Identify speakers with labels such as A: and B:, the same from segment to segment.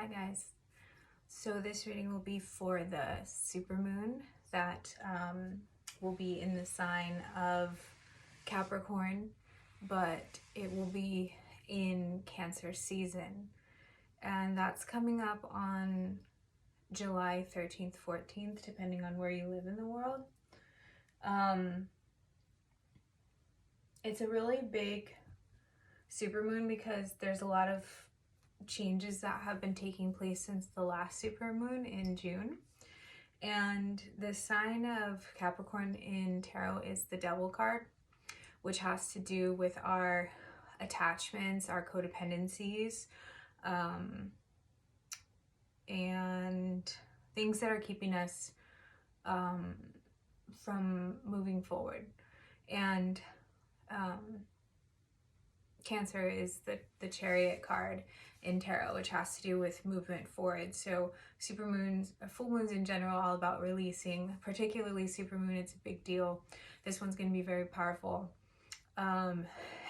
A: Hi guys. So this reading will be for the supermoon that will be in the sign of Capricorn, but it will be in Cancer season. And that's coming up on July 13th, 14th, depending on where you live in the world. It's a really big supermoon because there's a lot of changes that have been taking place since the last supermoon in June. And the sign of Capricorn in tarot is the Devil card, which has to do with our attachments, our codependencies, and things that are keeping us from moving forward. And Cancer is the Chariot card in tarot, which has to do with movement forward. So supermoons, full moons in general, all about releasing. Particularly supermoon, it's a big deal. This one's going to be very powerful. And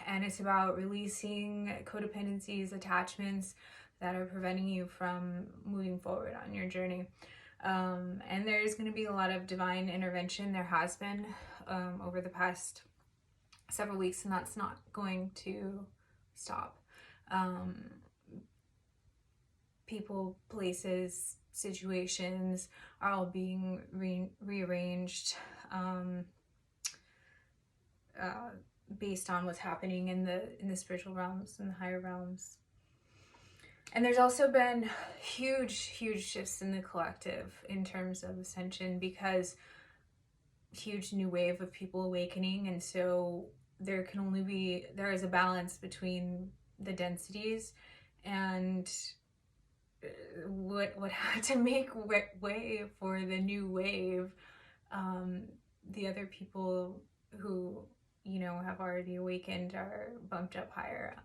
A: it's about releasing codependencies, attachments that are preventing you from moving forward on your journey. And there's going to be a lot of divine intervention. There has been over the past several weeks, and that's not going to stop. People, places, situations are all being rearranged based on what's happening in the spiritual realms and the higher realms. And there's also been huge shifts in the collective in terms of ascension, because huge new wave of people awakening, and so there is a balance between the densities, and what had to make way for the new wave. The other people who have already awakened are bumped up higher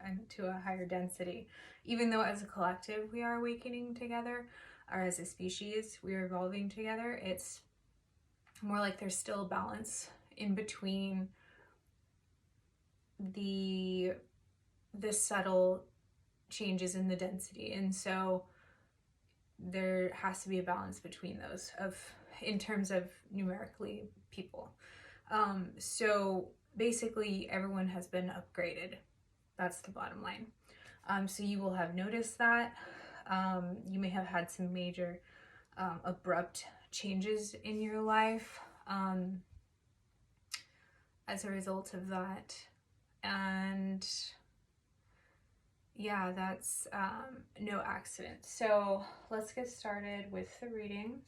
A: and to a higher density, even though as a collective we are awakening together, or as a species we are evolving together. It's more like there's still a balance in between the subtle changes in the density, and so there has to be a balance between those in terms of numerically people. So basically everyone has been upgraded. That's the bottom line. So you will have noticed that. You may have had some major abrupt changes in your life as a result of that. And yeah, that's no accident. So let's get started with the reading.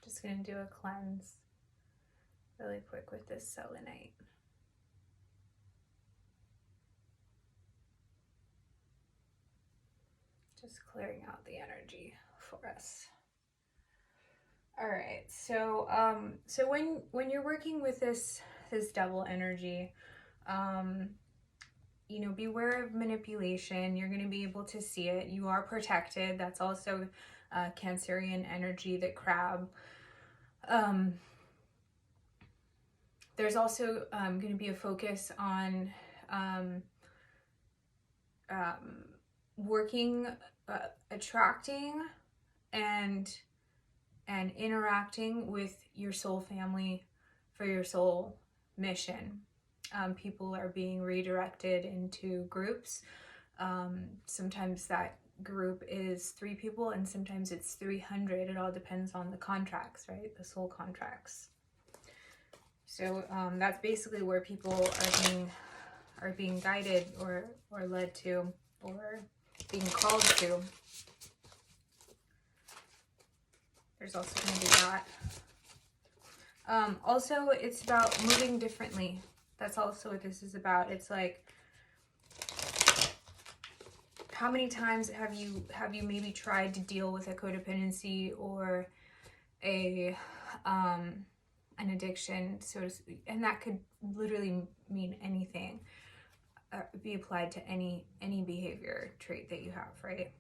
A: Just going to do a cleanse really quick with this selenite. Just clearing out the energy for us. All right, so so when you're working with this devil energy, beware of manipulation. You're going to be able to see it. You are protected. That's also Cancerian energy, the crab. There's also going to be a focus on working, attracting, and interacting with your soul family for your soul mission. People are being redirected into groups. Sometimes that group is 3 people, and sometimes it's 300. It all depends on the contracts, right? The soul contracts. So that's basically where people are being guided or led to, or being called to. There's also going to be that. Also, it's about moving differently. That's also what this is about. It's like, how many times have you maybe tried to deal with a codependency or an addiction, so to speak, and that could literally mean anything, be applied to any behavior trait that you have, right?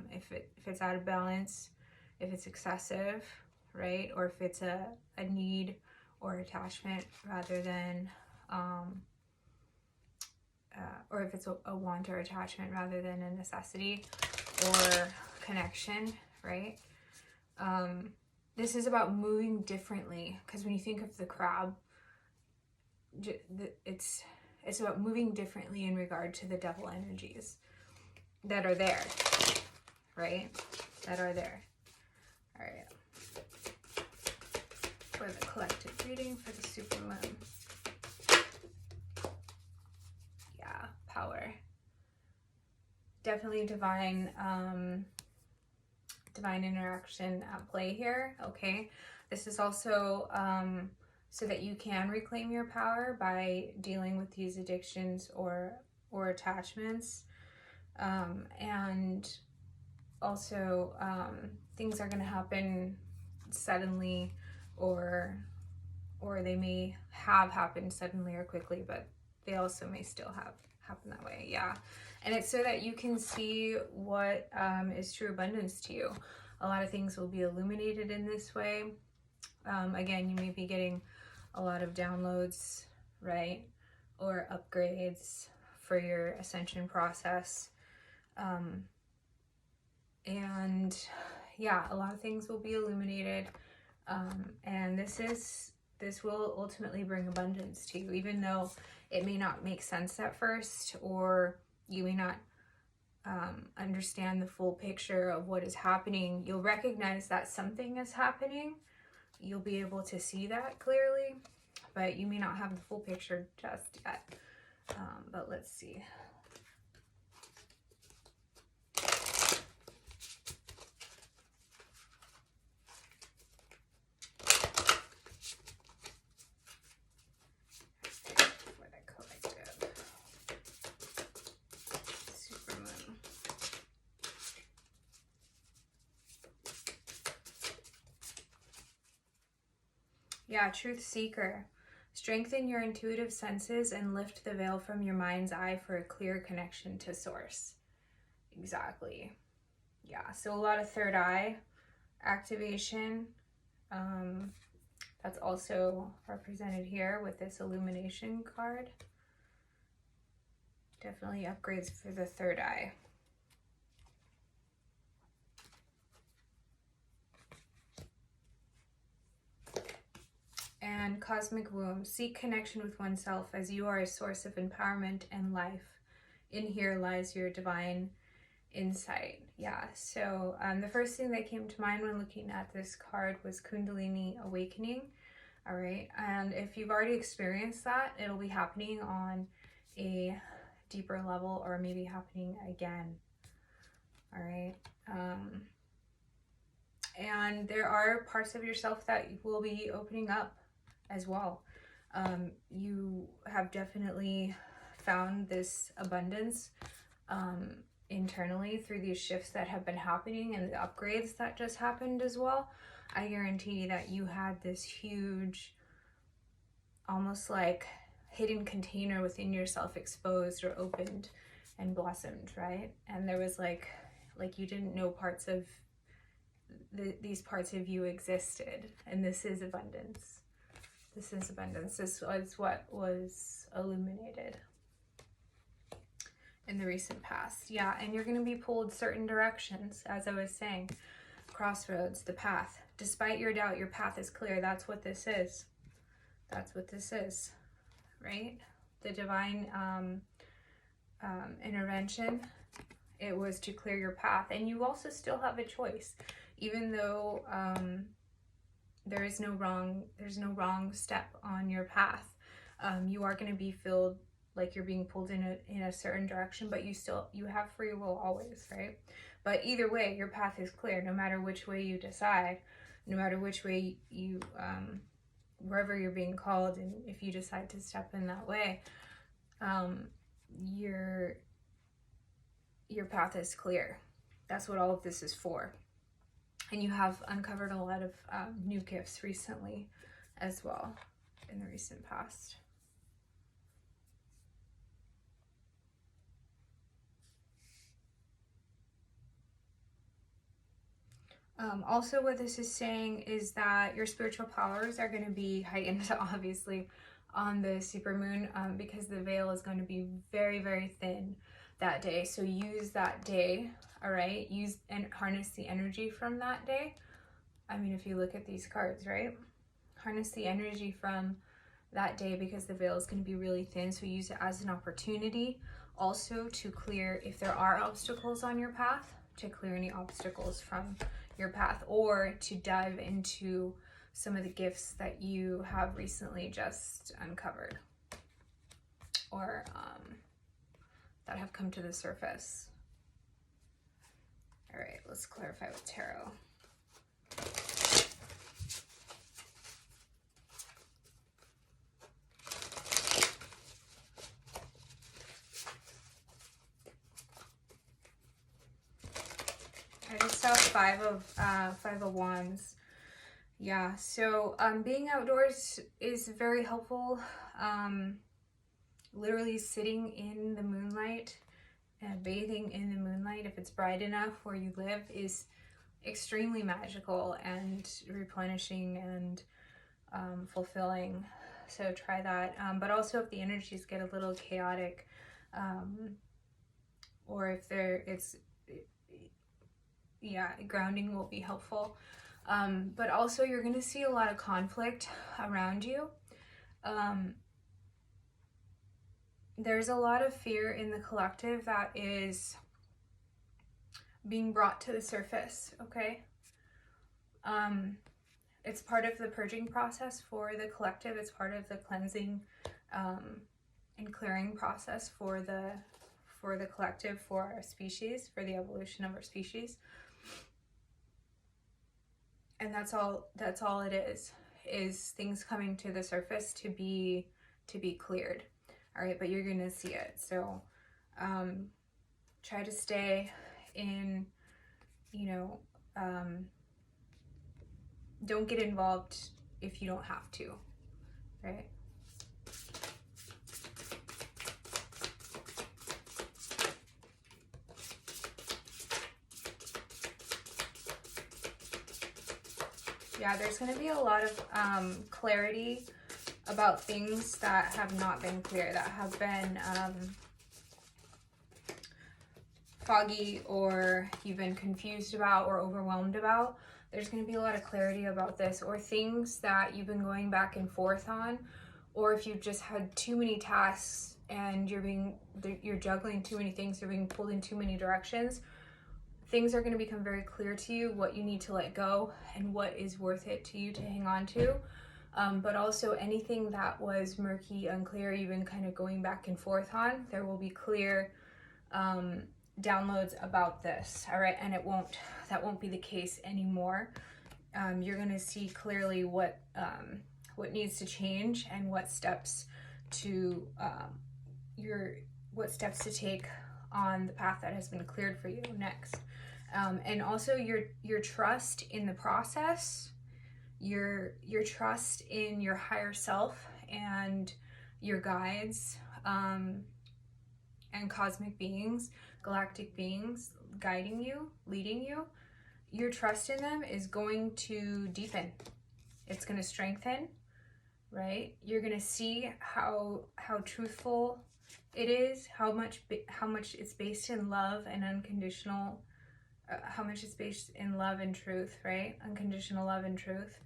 A: If it's out of balance, if it's excessive, right? Or if it's a need or attachment rather than or if it's a want or attachment rather than a necessity or connection, right? This is about moving differently, because when you think of the crab, it's about moving differently in regard to the devil energies that are there, right? That are there. All right. For the collective reading for the supermoon. Yeah, power. Definitely divine interaction at play here, okay? This is also so that you can reclaim your power by dealing with these addictions or attachments. And also things are going to happen suddenly, or they may have happened suddenly or quickly, but they also may still have happened that way. Yeah. And it's so that you can see what is true abundance to you. A lot of things will be illuminated in this way. Again, you may be getting a lot of downloads, right? Or upgrades for your ascension process. And yeah, a lot of things will be illuminated. And this will ultimately bring abundance to you, even though it may not make sense at first, or you may not understand the full picture of what is happening. You'll recognize that something is happening. You'll be able to see that clearly, but you may not have the full picture just yet. But let's see. Yeah, truth seeker. Strengthen your intuitive senses and lift the veil from your mind's eye for a clear connection to source. Exactly. Yeah, so a lot of third eye activation. That's also represented here with this illumination card. Definitely upgrades for the third eye. And cosmic womb. Seek connection with oneself, as you are a source of empowerment and life. In here lies your divine insight. Yeah, so the first thing that came to mind when looking at this card was Kundalini awakening. All right, and if you've already experienced that, it'll be happening on a deeper level, or maybe happening again. All right. And there are parts of yourself that will be opening up as well. You have definitely found this abundance internally through these shifts that have been happening and the upgrades that just happened as well. I guarantee that you had this huge, almost like hidden container within yourself exposed or opened and blossomed, right? And there was like you didn't know parts of these parts of you existed, and this is abundance. This is abundance. This is what was illuminated in the recent past. Yeah, and you're going to be pulled certain directions, as I was saying. Crossroads, the path. Despite your doubt, your path is clear. That's what this is. That's what this is, right? The divine intervention. It was to clear your path, and you also still have a choice, even though there's no wrong step on your path. You are going to be filled like you're being pulled in a certain direction, but you have free will always, right? But either way, your path is clear, no matter which way you decide, no matter which way you wherever you're being called, and if you decide to step in that way, your path is clear. That's what all of this is for. And you have uncovered a lot of new gifts recently as well, in the recent past. Also, what this is saying is that your spiritual powers are going to be heightened, obviously, on the supermoon, because the veil is going to be very, very thin that day. So use that day, all right? Use and harness the energy from that day. I mean, if you look at these cards, right? Harness the energy from that day because the veil is going to be really thin. So use it as an opportunity also to clear, if there are obstacles on your path, to clear any obstacles from your path, or to dive into some of the gifts that you have recently just uncovered, or that have come to the surface. All right, let's clarify with tarot. I just saw five of wands. Yeah, so being outdoors is very helpful. Literally sitting in the moonlight and bathing in the moonlight, if it's bright enough where you live, is extremely magical and replenishing and fulfilling. So try that. But also if the energies get a little chaotic, or if grounding will be helpful. But also you're going to see a lot of conflict around you. There's a lot of fear in the collective that is being brought to the surface, okay? It's part of the purging process for the collective. It's part of the cleansing and clearing process for the collective, for our species, for the evolution of our species. And that's all it is things coming to the surface to be cleared. All right, but you're gonna see it. So try to stay in, don't get involved if you don't have to, right? Yeah, there's going to be a lot of clarity about things that have not been clear, that have been foggy, or you've been confused about or overwhelmed about. There's going to be a lot of clarity about this, or things that you've been going back and forth on, or if you've just had too many tasks and you're juggling too many things, you're being pulled in too many directions. Things are going to become very clear to you, what you need to let go and what is worth it to you to hang on to. But also anything that was murky, unclear, you've been kind of going back and forth on, there will be clear downloads about this, all right? And that won't be the case anymore. You're going to see clearly what needs to change and what steps to take on the path that has been cleared for you next. And also your trust in the process, your trust in your higher self and your guides, and cosmic beings, galactic beings guiding you, leading you. Your trust in them is going to deepen. It's going to strengthen, right? You're going to see how truthful it is, how much it's based in love and unconditional, how much it's based in love and truth, right? Unconditional love and truth.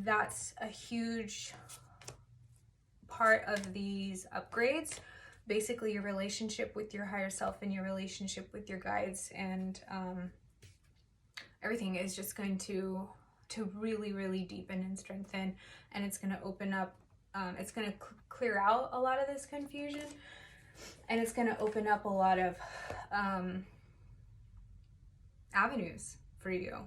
A: That's a huge part of these upgrades. Basically, your relationship with your higher self and your relationship with your guides, and everything is just going to really, really deepen and strengthen, and it's going to open up. It's going to clear out a lot of this confusion, and it's going to open up a lot of avenues for you.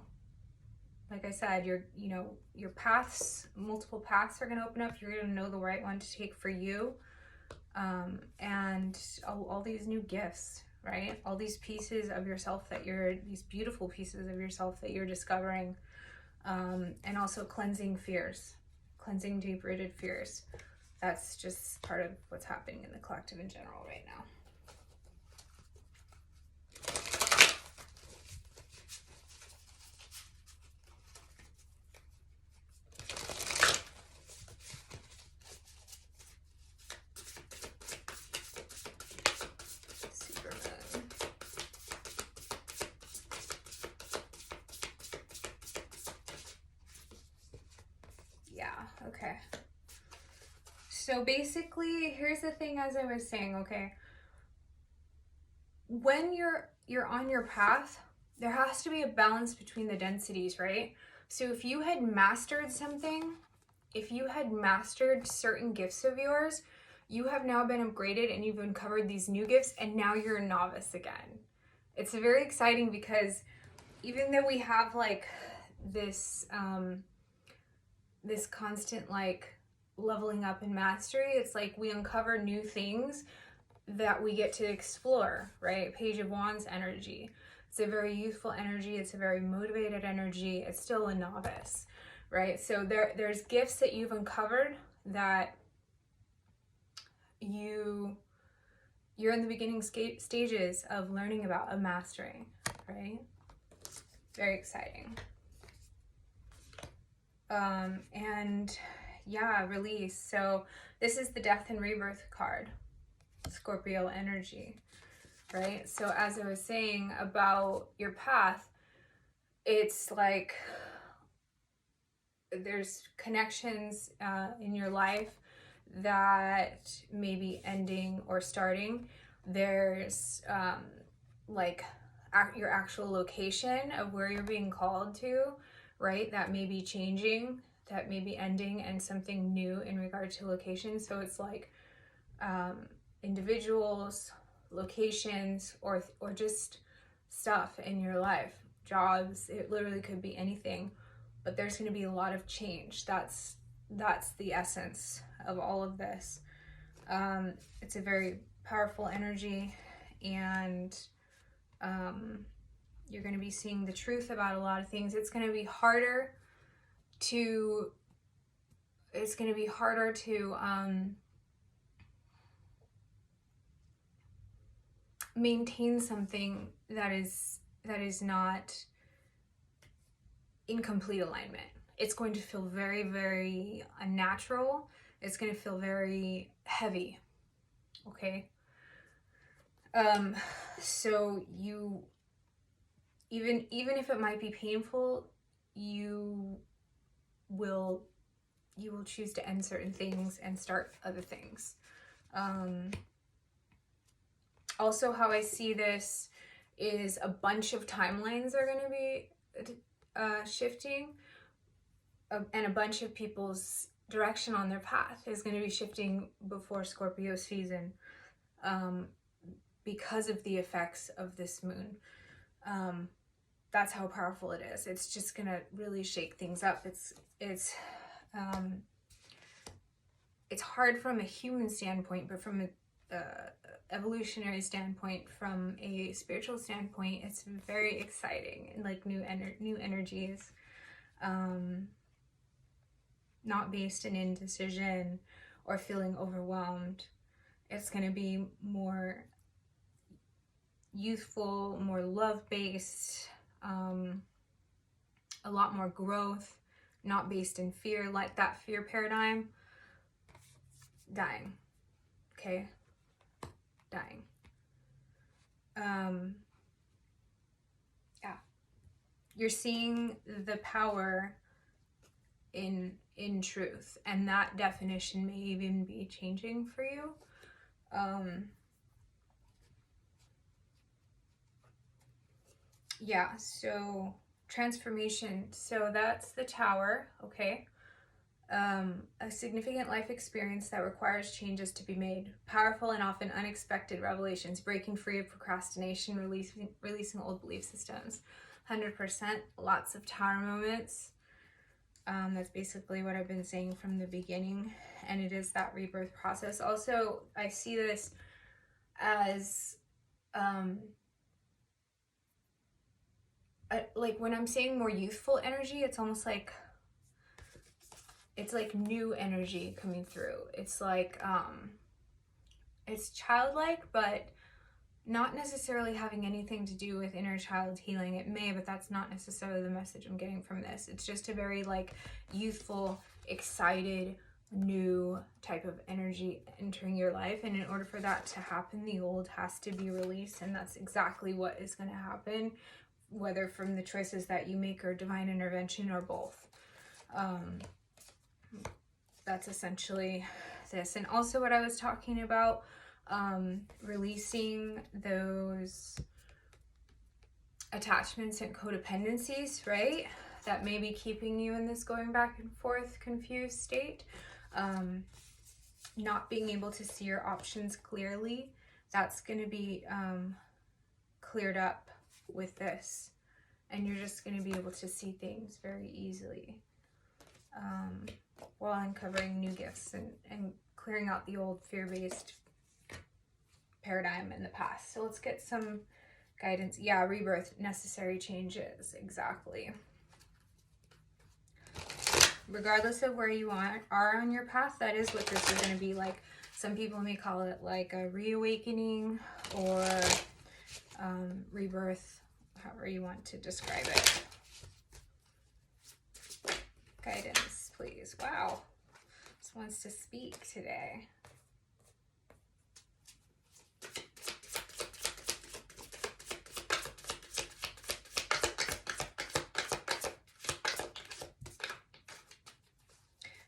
A: Like I said, your paths, multiple paths are going to open up. You're going to know the right one to take for you, and all these new gifts, right? All these pieces of yourself these beautiful pieces of yourself that you're discovering, and also cleansing fears. Cleansing deep-rooted fears. That's just part of what's happening in the collective in general right now. Okay. So basically, here's the thing, as I was saying, okay? When you're on your path, there has to be a balance between the densities, right? So if you had mastered something, if you had mastered certain gifts of yours, you have now been upgraded and you've uncovered these new gifts, and now you're a novice again. It's very exciting because even though we have like this this constant like leveling up and mastery, it's like we uncover new things that we get to explore, right? Page of Wands energy. It's a very youthful energy. It's a very motivated energy. It's still a novice, right? So there's gifts that you've uncovered that you're in the beginning stages of learning about, of mastering, right? Very exciting. And yeah, release. So this is the Death and Rebirth card, Scorpio energy, right? So as I was saying about your path, it's like there's connections in your life that may be ending or starting. There's like your actual location of where you're being called to, right? That may be changing, that may be ending, and something new in regard to location. So it's like individuals, locations, or just stuff in your life, jobs. It literally could be anything, but there's going to be a lot of change. That's the essence of all of this. It's a very powerful energy, and you're going to be seeing the truth about a lot of things. It's going to be harder to maintain something that is not in complete alignment. It's going to feel very, very unnatural. It's going to feel very heavy. Okay. So you, even if it might be painful, you will choose to end certain things and start other things. Also, how I see this is a bunch of timelines are going to be shifting, and a bunch of people's direction on their path is going to be shifting before Scorpio season, because of the effects of this moon. That's how powerful it is. It's just going to really shake things up. It's hard from a human standpoint, but from a evolutionary standpoint, from a spiritual standpoint, it's very exciting, and like new energies, not based in indecision or feeling overwhelmed. It's going to be more youthful, more love-based, a lot more growth, not based in fear, like that fear paradigm. Dying. Okay? Dying. Yeah. You're seeing the power in truth, and that definition may even be changing for you. Yeah, so transformation. So that's the Tower, okay? A significant life experience that requires changes to be made. Powerful and often unexpected revelations, breaking free of procrastination, releasing old belief systems. 100%, lots of Tower moments. That's basically what I've been saying from the beginning, and it is that rebirth process. Also, I see this as like when I'm saying more youthful energy, it's almost like it's like new energy coming through. It's like it's childlike, but not necessarily having anything to do with inner child healing. It may, but that's not necessarily the message I'm getting from this. It's just a very like youthful, excited, new type of energy entering your life, and in order for that to happen, the old has to be released, and that's exactly what is going to happen, whether from the choices that you make or divine intervention or both. that's essentially this. And also what I was talking about, releasing those attachments and codependencies, right? That may be keeping you in this going back and forth confused state. Not being able to see your options clearly, that's going to be cleared up with this. And you're just going to be able to see things very easily while uncovering new gifts and clearing out the old fear-based paradigm in the past. So let's get some guidance. Yeah, rebirth, necessary changes, exactly. Regardless of where you are on your path, that is what this is going to be like. Some people may call it like a reawakening or rebirth, however you want to describe it. Guidance, please. Wow. This wants to speak today.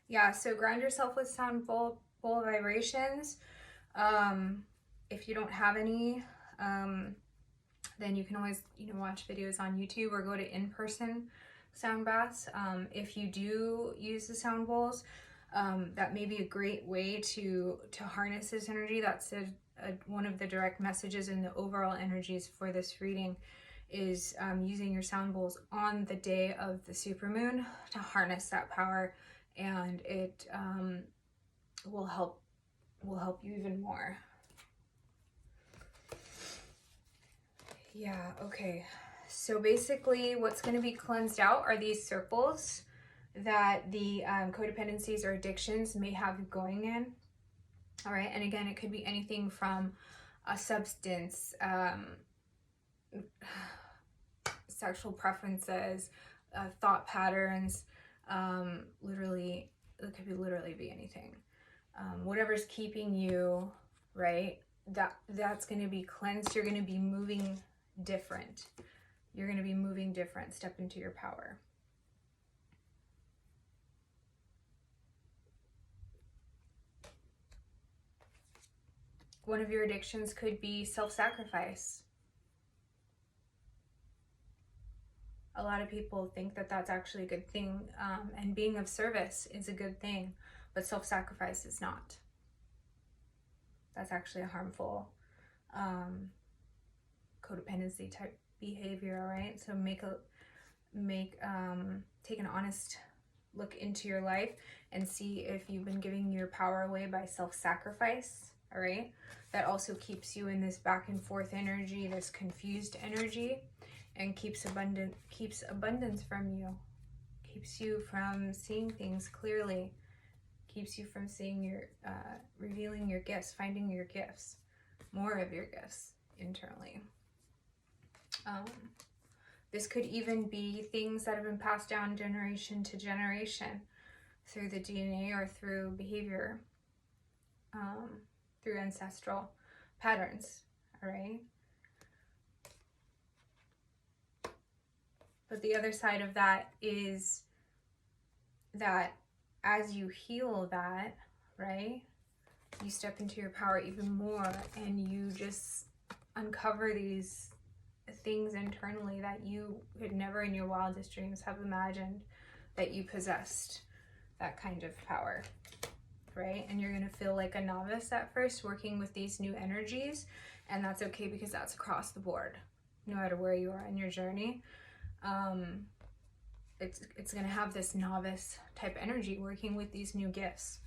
A: Yeah, so ground yourself with sound bowl vibrations. If you don't have any, then you can always, watch videos on YouTube or go to in-person sound baths. If you do use the sound bowls, that may be a great way to harness this energy. That's one of the direct messages in the overall energies for this reading is using your sound bowls on the day of the supermoon to harness that power, and it will help you even more. Yeah, okay. So basically what's going to be cleansed out are these circles that the codependencies or addictions may have you going in. All right, and again, it could be anything from a substance, sexual preferences, thought patterns, literally, it could literally be anything. Whatever's keeping you, right, that's going to be cleansed. You're going to be moving different. You're going to be moving different. Step into your power. One of your addictions could be self-sacrifice. A lot of people think that that's actually a good thing, and being of service is a good thing, but self-sacrifice is not. That's actually a harmful codependency type behavior, right? So take an honest look into your life and see if you've been giving your power away by self-sacrifice. All right, that also keeps you in this back and forth energy, this confused energy, and keeps abundance from you, keeps you from seeing things clearly, keeps you from seeing your revealing your gifts, finding your gifts, more of your gifts internally. This could even be things that have been passed down generation to generation through the DNA or through behavior, through ancestral patterns, all right? But the other side of that is that as you heal that, right, you step into your power even more and you just uncover these things internally that you could never in your wildest dreams have imagined that you possessed that kind of power, right? And you're going to feel like a novice at first working with these new energies, and that's okay because that's across the board, no matter where you are in your journey. It's going to have this novice type energy working with these new gifts.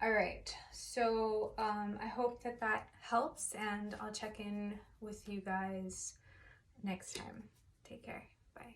A: All right, so I hope that helps, and I'll check in with you guys next time. Take care. Bye.